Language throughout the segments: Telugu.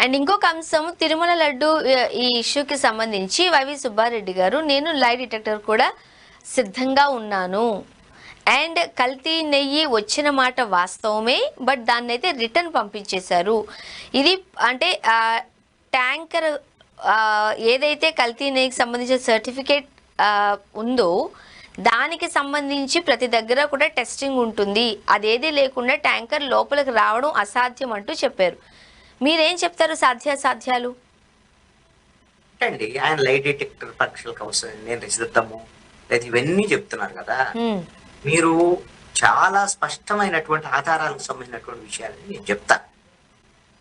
అండ్ ఇంకొక అంశం తిరుమల లడ్డు ఈ ఇష్యూకి సంబంధించి వైవి సుబ్బారెడ్డి గారు నేను లై డిటెక్టర్ కూడా సిద్ధంగా ఉన్నాను అండ్ కల్తీ నెయ్యి వచ్చిన మాట వాస్తవమే బట్ దాన్ని అయితే రిటర్న్ పంపించేశారు. ఇది అంటే ట్యాంకర్ ఏదైతే కల్తీ నెయ్యికి సంబంధించిన సర్టిఫికేట్ ఉందో దానికి సంబంధించి ప్రతి దగ్గర కూడా టెస్టింగ్ ఉంటుంది, అదేది లేకుండా ట్యాంకర్ లోపలికి రావడం అసాధ్యం అంటూ చెప్పారు. మీరేం చెప్తారు సాధ్యాసాధ్యాలు? అండి ఆయన లై డిటెక్టర్ పరీక్షలకు అవసరం నేను సిద్ధము లేదా ఇవన్నీ చెప్తున్నారు కదా, మీరు చాలా స్పష్టమైనటువంటి ఆధారాలకు సంబంధించినటువంటి విషయాలని నేను చెప్తాను.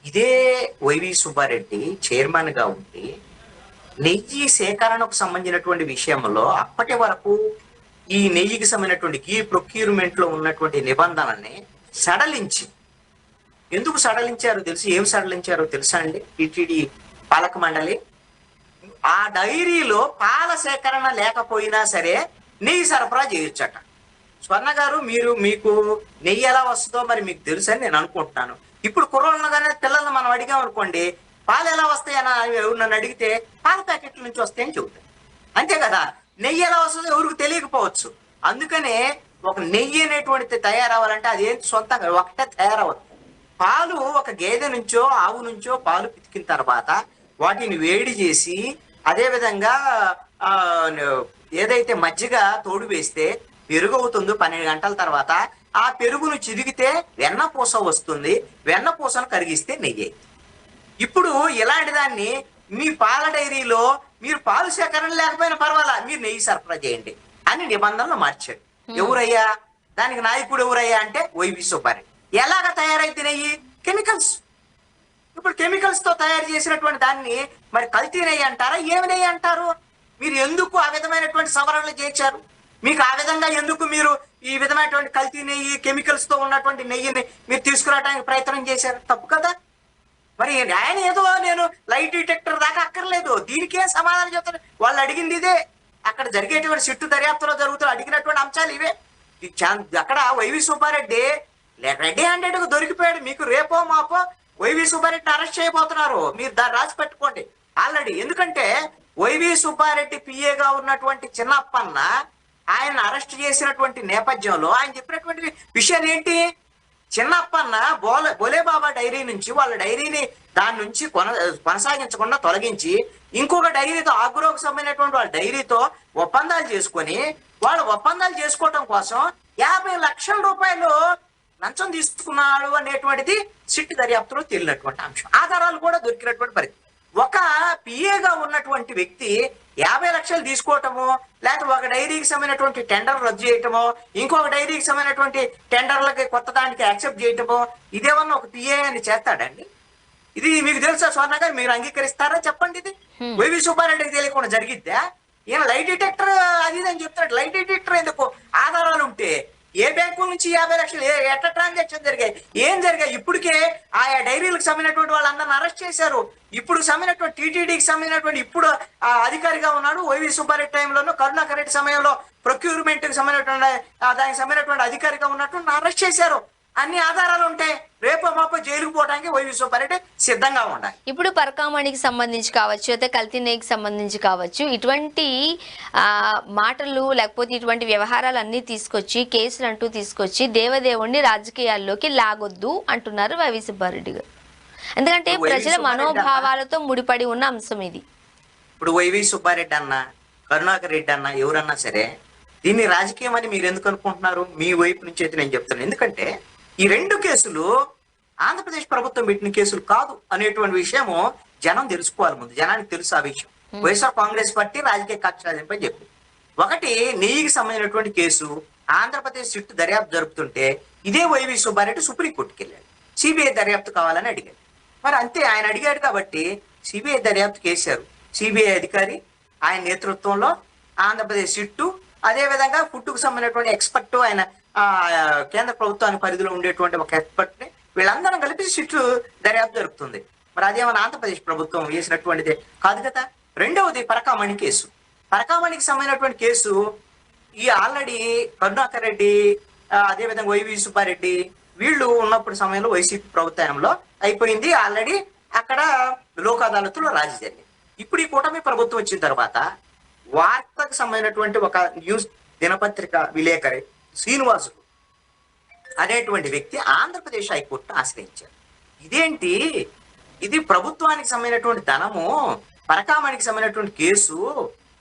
ఇదే వైవి సుబ్బారెడ్డి చైర్మన్ గా ఉండి నెయ్యి సేకరణకు సంబంధించినటువంటి విషయంలో అప్పటి వరకు ఈ నెయ్యికి సంబంధించినటువంటి ఈ ప్రొక్యూర్మెంట్ లో ఉన్నటువంటి నిబంధనని సడలించి, ఎందుకు సడలించారో తెలుసు, ఏం సడలించారో తెలుసా అండి? టిటిడి పాలక మండలి ఆ డైరీలో పాల సేకరణ లేకపోయినా సరే నెయ్యి సరఫరా చేయొచ్చట. స్వర్ణ గారు మీకు నెయ్యి ఎలా వస్తుందో మరి మీకు తెలుసు అని నేను అనుకుంటున్నాను. ఇప్పుడు కుర్రోళ్ళను కానీ పిల్లల్ని మనం అడిగాం అనుకోండి, పాలు ఎలా వస్తాయని నన్ను అడిగితే పాల ప్యాకెట్ల నుంచి వస్తాయని చెబుతాయి, అంతే కదా. నెయ్యి ఎలా వస్తుందో ఎవరికి తెలియకపోవచ్చు. అందుకనే ఒక నెయ్యి అనేటువంటిది తయారవ్వాలంటే అది ఏంటి సొంతంగా ఒకటే తయారవ్వదు. పాలు ఒక గేదె నుంచో ఆవు నుంచో పాలు పితికిన తర్వాత వాటిని వేడి చేసి అదేవిధంగా ఏదైతే మజ్జిగ తోడు వేస్తే పెరుగు అవుతుందో 12 గంటల తర్వాత ఆ పెరుగును చిరిగితే వెన్నపూస వస్తుంది, వెన్నపూసను కరిగిస్తే నెయ్యి. ఇప్పుడు ఇలాంటి దాన్ని మీ పాల డైరీలో మీరు పాలు సేకరణ లేకపోయినా పర్వాలా మీరు నెయ్యి సరఫరా చేయండి అని నిబంధనలు మార్చాడు. ఎవరయ్యా దానికి నాయకుడు? ఎవరయ్యా అంటే వైవి సుబ్బారెడ్డి. ఎలాగ తయారైతే నెయ్యి? కెమికల్స్. ఇప్పుడు కెమికల్స్ తో తయారు చేసినటువంటి దాన్ని మరి కల్తీ నెయ్యి అంటారా, ఏమి నెయ్యి అంటారు? మీరు ఎందుకు ఆ విధమైనటువంటి సవరణలు చేశారు? మీకు ఆ విధంగా ఎందుకు మీరు ఈ విధమైనటువంటి కల్తీ నెయ్యి కెమికల్స్ తో ఉన్నటువంటి నెయ్యిని మీరు తీసుకురావడానికి ప్రయత్నం చేశారు? తప్పు కదా. మరి ఆయన ఏదో నేను లైట్ డిటెక్టర్ దాకా అక్కర్లేదు, దీనికే సమాధానం చెప్తారు. వాళ్ళు అడిగింది ఇదే, అక్కడ జరిగేటువంటి సిట్టు దర్యాప్తులో జరుగుతున్న అడిగినటువంటి అంశాలు ఇవే. అక్కడ వైవి సుబ్బారెడ్డి రెడీ హ్యాండెడ్ గా దొరికిపోయాడు. మీకు రేపో మాపో వైవి సుబ్బారెడ్డిని అరెస్ట్ చేయబోతున్నారు, మీరు దాన్ని రాసి పెట్టుకోండి ఆల్రెడీ. ఎందుకంటే వైవి సుబ్బారెడ్డి పిఏగా ఉన్నటువంటి చిన్నప్పన్న ఆయన అరెస్ట్ చేసినటువంటి నేపథ్యంలో ఆయన చెప్పినటువంటి విషయం ఏంటి? చిన్నప్పన్న బోలేబాబా డైరీ నుంచి వాళ్ళ డైరీని దాని నుంచి కొనసాగించకుండా తొలగించి ఇంకొక డైరీతో ఆగ్రోకు సంబంధించినటువంటి వాళ్ళ డైరీతో ఒప్పందాలు చేసుకొని వాళ్ళు ఒప్పందాలు చేసుకోవటం కోసం 50 లక్షల రూపాయలు లంచం తీసుకున్నాడు అనేటువంటిది సిట్ దర్యాప్తులో తేలినటువంటి అంశం. ఆధారాలు కూడా దొరికినటువంటి పరిస్థితి. ఒక పిఏగా ఉన్నటువంటి వ్యక్తి 50 లక్షలు తీసుకోవటము, లేకపోతే ఒక డైరీకి సంబంధించినటువంటి టెండర్ రద్దు చేయటమో, ఇంకొక డైరీకి సంబంధించినటువంటి టెండర్లకి కొత్త దానికి యాక్సెప్ట్ చేయటమో, ఇదేమన్నా ఒక పిఏ అని చేస్తాడండి? ఇది మీకు తెలుసా స్వర్ణ గారు? మీరు అంగీకరిస్తారా చెప్పండి? ఇది వైవి సుబ్బారెడ్డికి తెలియకుండా జరిగిద్దా? ఈయన లైట్ డిటెక్టర్ అది అని చెప్తాడు. లైట్ డిటెక్టర్ ఎందుకు? ఆధారాలు ఉంటే ఏ బ్యాంకు నుంచి 50 లక్షలు ఎట్లా ట్రాన్సాక్షన్ జరిగాయి, ఏం జరిగాయి? ఇప్పటికే ఆయా డైరీలకు సంబంధించినటువంటి వాళ్ళందరిని అరెస్ట్ చేశారు. ఇప్పుడు సంబంధించినటువంటి టీటీడీకి సంబంధించినటువంటి ఇప్పుడు అధికారిగా ఉన్నాడు వైవి సుబ్బారెడ్డి టైంలోనూ, కరుణాకర్ రెడ్డి సమయంలో ప్రొక్యూర్మెంట్ కి సంబంధించినటువంటి దానికి సంబంధించినటువంటి అధికారిగా ఉన్నటువంటి అరెస్ట్ చేశారు. అన్ని ఆధారాలు ఉంటాయి. రేపో మాపో జైలుకు పోవడానికి వైవి సుబ్బారెడ్డి సిద్ధంగా ఉండాలి. ఇప్పుడు పరకామణికి సంబంధించి కావచ్చు, అయితే కల్తీ నెయ్యికి సంబంధించి కావచ్చు, ఇటువంటి మాటలు లేకపోతే ఇటువంటి వ్యవహారాలు అన్ని తీసుకొచ్చి కేసులు అంటూ తీసుకొచ్చి దేవదేవుణ్ణి రాజకీయాల్లోకి లాగొద్దు అంటున్నారు వైవి సుబ్బారెడ్డి గారు. ఎందుకంటే ప్రజల మనోభావాలతో ముడిపడి ఉన్న అంశం ఇది. ఇప్పుడు వైవి సుబ్బారెడ్డి అన్న, కరుణాకర్ రెడ్డి అన్న, ఎవరన్నా సరే దీన్ని రాజకీయం అని మీరు ఎందుకు అనుకుంటున్నారు? మీ వైపు నుంచి అయితే నేను చెప్తాను. ఎందుకంటే ఈ 2 కేసులు ఆంధ్రప్రదేశ్ ప్రభుత్వం పెట్టిన కేసులు కాదు అనేటువంటి విషయము జనం తెలుసుకోవాలి. ముందు జనానికి తెలుసు ఆ విషయం. వైఎస్ఆర్ కాంగ్రెస్ పార్టీ రాజకీయ కక్షాదింపని చెప్పి ఒకటి నెయ్యికి సంబంధించినటువంటి కేసు ఆంధ్రప్రదేశ్ సిట్టు దర్యాప్తు జరుపుతుంటే ఇదే వైవి సుబ్బారెడ్డి సుప్రీంకోర్టుకి వెళ్ళాడు. సిబిఐ దర్యాప్తు కావాలని అడిగాడు. మరి అంతే, ఆయన అడిగాడు కాబట్టి సిబిఐ దర్యాప్తు చేశారు. సిబిఐ అధికారి ఆయన నేతృత్వంలో ఆంధ్రప్రదేశ్ సిట్టు, అదేవిధంగా ఫుడ్కు సంబంధించినటువంటి ఎక్స్పర్ట్, ఆయన కేంద్ర ప్రభుత్వానికి పరిధిలో ఉండేటువంటి ఒక ఎక్స్పర్ట్ ని వీళ్ళందరం కలిపి సిట్టు దర్యాప్తు జరుగుతుంది. మరి అదేమన్నా ఆంధ్రప్రదేశ్ ప్రభుత్వం వేసినటువంటిది కాదు కదా. రెండవది పరకామణి కేసు. పరకామణికి సంబంధించినటువంటి కేసు ఈ ఆల్రెడీ కరుణాకర్ రెడ్డి అదేవిధంగా వైవి సుబ్బారెడ్డి వీళ్ళు ఉన్నప్పుడు సమయంలో వైసీపీ ప్రభుత్వంలో అయిపోయింది. ఆల్రెడీ అక్కడ లోక్ అదాలత్లో రాజీ జరిగింది. ఇప్పుడు ఈ కూటమి ప్రభుత్వం వచ్చిన తర్వాత వార్తకు సంబంధించినటువంటి ఒక న్యూస్ దినపత్రిక విలేకరి శ్రీనివాసు అనేటువంటి వ్యక్తి ఆంధ్రప్రదేశ్ హైకోర్టును ఆశ్రయించారు. ఇదేంటి, ఇది ప్రభుత్వానికి సంబంధించినటువంటి ధనము, పరకామణికి సంబంధించినటువంటి కేసు,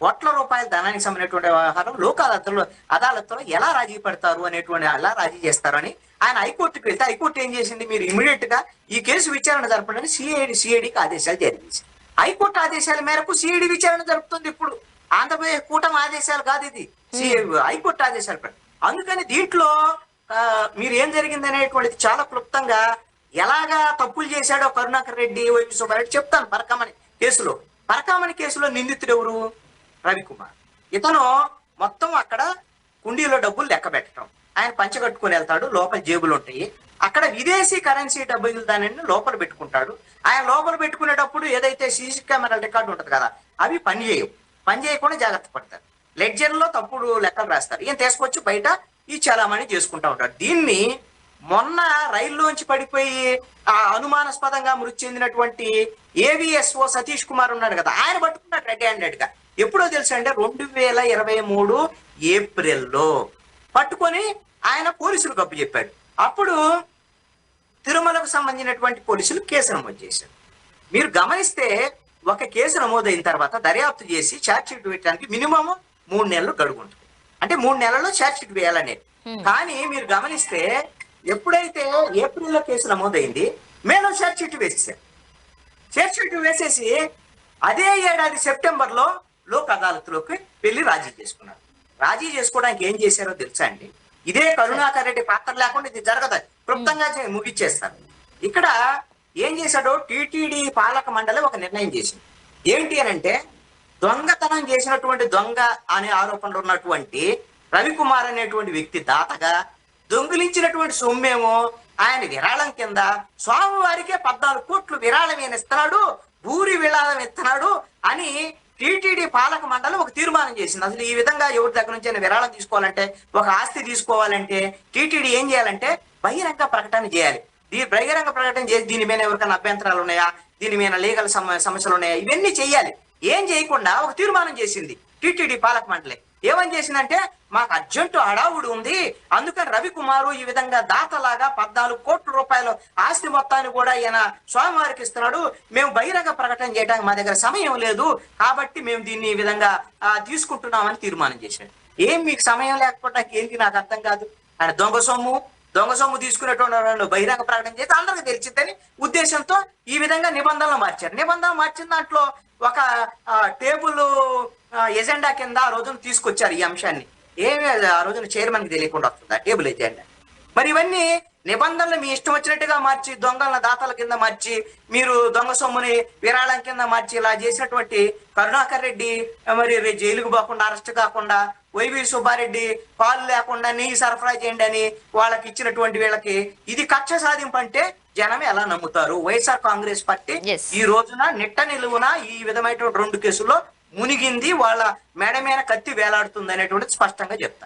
కోట్ల రూపాయల ధనానికి సంబంధించినటువంటి వ్యవహారం లోక్ అదాలత్లో ఎలా రాజీ పడతారు అనేటువంటి, ఎలా రాజీ చేస్తారు అని ఆయన హైకోర్టుకి వెళ్తే హైకోర్టు ఏం చేసింది, మీరు ఇమీడియట్ గా ఈ కేసు విచారణ జరపడానికి సిఐడికి ఆదేశాలు జారీ చేసింది. హైకోర్టు ఆదేశాల మేరకు సిఐడి విచారణ జరుపుతుంది. ఇప్పుడు ఆంధ్రప్రదేశ్ కూటమి ఆదేశాలు కాదు, ఇది హైకోర్టు ఆదేశాలు పడి. అందుకని దీంట్లో మీరు ఏం జరిగింది అనేటువంటిది చాలా క్లుప్తంగా ఎలాగా తప్పులు చేశాడో కరుణాకర్ రెడ్డి, వైవి సుబ్బారెడ్డి చెప్తాను. పరకామణి కేసులో నిందితుడు ఎవరు? రవికుమార్. ఇతను మొత్తం అక్కడ కుండీలో డబ్బులు లెక్క పెట్టడం, ఆయన పంచగట్టుకుని వెళ్తాడు, లోపల జేబులు ఉంటాయి, అక్కడ విదేశీ కరెన్సీ డబ్బులు దానిని లోపల పెట్టుకుంటాడు. ఆయన లోపల పెట్టుకునేటప్పుడు ఏదైతే సీసీ కెమెరా రికార్డు ఉంటుంది కదా, అవి పని చేయకుండా జాగ్రత్త పడతారు. లెడ్జర్ లో తప్పుడు లెక్కలు రాస్తారు, ఈయన తీసుకొచ్చి బయట ఈ చలామణి చేసుకుంటా ఉంటాడు. దీన్ని మొన్న రైల్లోంచి పడిపోయి ఆ అనుమానాస్పదంగా మృతి చెందినటువంటి ఏవిఎస్ఓ సతీష్ కుమార్ ఉన్నాడు కదా, ఆయన పట్టుకున్నాడు రెడ్ హ్యాండెడ్ గా. ఎప్పుడో తెలుసా అంటే 2023 ఏప్రిల్లో పట్టుకొని ఆయన పోలీసులకు అప్పు చెప్పాడు. అప్పుడు తిరుమలకు సంబంధించినటువంటి పోలీసులు కేసు నమోదు చేశారు. మీరు గమనిస్తే ఒక కేసు నమోదైన తర్వాత దర్యాప్తు చేసి ఛార్జ్ షీట్ వేయడానికి మినిమం 3 నెలలు గడువు ఉంటుంది. అంటే 3 నెలల్లో ఛార్జ్ షీట్ వేయాలనేది. కానీ మీరు గమనిస్తే ఎప్పుడైతే ఏప్రిల్లో కేసు నమోదైంది, మేలో ఛార్జ్ షీట్ వేసేసారు. ఛార్జ్ షీట్ వేసేసి అదే ఏడాది సెప్టెంబర్లో లోక్ అదాలత్లోకి వెళ్ళి రాజీ చేసుకున్నారు. రాజీ చేసుకోవడానికి ఏం చేశారో తెలుసా అండి? ఇదే కరుణాకర్ రెడ్డి పాత్ర లేకుండా ఇది జరగదు, క్లుప్తంగా ముగిచ్చేస్తారు. ఇక్కడ ఏం చేశాడో టీటీడీ పాలక మండలి ఒక నిర్ణయం చేసింది. ఏంటి అని అంటే, దొంగతనం చేసినటువంటి దొంగ అనే ఆరోపణలు ఉన్నటువంటి రవికుమార్ అనేటువంటి వ్యక్తి దాతగా, దొంగిలించినటువంటి సొమ్మేమో ఆయన విరాళం కింద స్వామివారికే 14 కోట్లు విరాళం ఈయన ఇస్తున్నాడు, భూరి విరాళం ఇస్తున్నాడు అని టీటీడీ పాలక మండలి ఒక తీర్మానం చేసింది. అసలు ఈ విధంగా ఎవరి దగ్గర నుంచి అయినా విరాళం తీసుకోవాలంటే, ఒక ఆస్తి తీసుకోవాలంటే టీటీడీ ఏం చేయాలంటే బహిరంగ ప్రకటన చేయాలి. బహిరంగ ప్రకటన చేసి దీని మీద ఎవరికైనా అభ్యంతరాలు ఉన్నాయా, దీని మీద లీగల్ సమస్యలు ఉన్నాయా, ఇవన్నీ చెయ్యాలి. ఏం చేయకుండా ఒక తీర్మానం చేసింది టీటీడీ పాలక మండలి. ఏమని చేసిందంటే, మాకు అర్జెంటు హడావుడు ఉంది, అందుకని రవికుమారు ఈ విధంగా దాతలాగా 14 కోట్ల రూపాయలు ఆస్తి మొత్తాన్ని కూడా ఈయన స్వామివారికి ఇస్తున్నాడు, మేము బహిరంగ ప్రకటన చేయడానికి మా దగ్గర సమయం లేదు, కాబట్టి మేము దీన్ని ఈ విధంగా తీసుకుంటున్నామని తీర్మానం చేశాడు. ఏం మీకు సమయం లేకపోవడానికి ఏంటి నాకు అర్థం కాదు. ఆయన దొంగ సొమ్ము తీసుకునేటువంటి బహిరంగ ప్రకటన చేస్తే అందరికి తెలిసిందని ఉద్దేశంతో ఈ విధంగా నిబంధనలు మార్చారు. నిబంధనలు మార్చిన దాంట్లో ఒక టేబుల్ ఎజెండా కింద ఆ రోజున తీసుకొచ్చారు ఈ అంశాన్ని. ఏమి ఆ రోజున చైర్మన్ కి తెలియకుండా వస్తుంది ఆ టేబుల్ ఎజెండా. మరి ఇవన్నీ నిబంధనలు మీ ఇష్టం వచ్చినట్టుగా మార్చి, దొంగల దాతల కింద మార్చి, మీరు దొంగ సొమ్ముని విరాళం కింద మార్చి ఇలా చేసినటువంటి కరుణాకర్ రెడ్డి మరి జైలుకు పోకుండా, అరెస్ట్ కాకుండా, వైవి సుబ్బారెడ్డి పాలు లేకుండా నెయ్యి సరఫరా చేయండి అని వాళ్ళకి ఇచ్చినటువంటి వీళ్ళకి ఇది కక్ష సాధింపు అంటే జనం ఎలా నమ్ముతారు? వైఎస్ఆర్ కాంగ్రెస్ పార్టీ ఈ రోజున నిట్ట నిలువున ఈ విధమైనటువంటి 2 కేసుల్లో మునిగింది, వాళ్ళ మెడ మీద కత్తి వేలాడుతుంది అనేటువంటిది స్పష్టంగా చెప్తారు.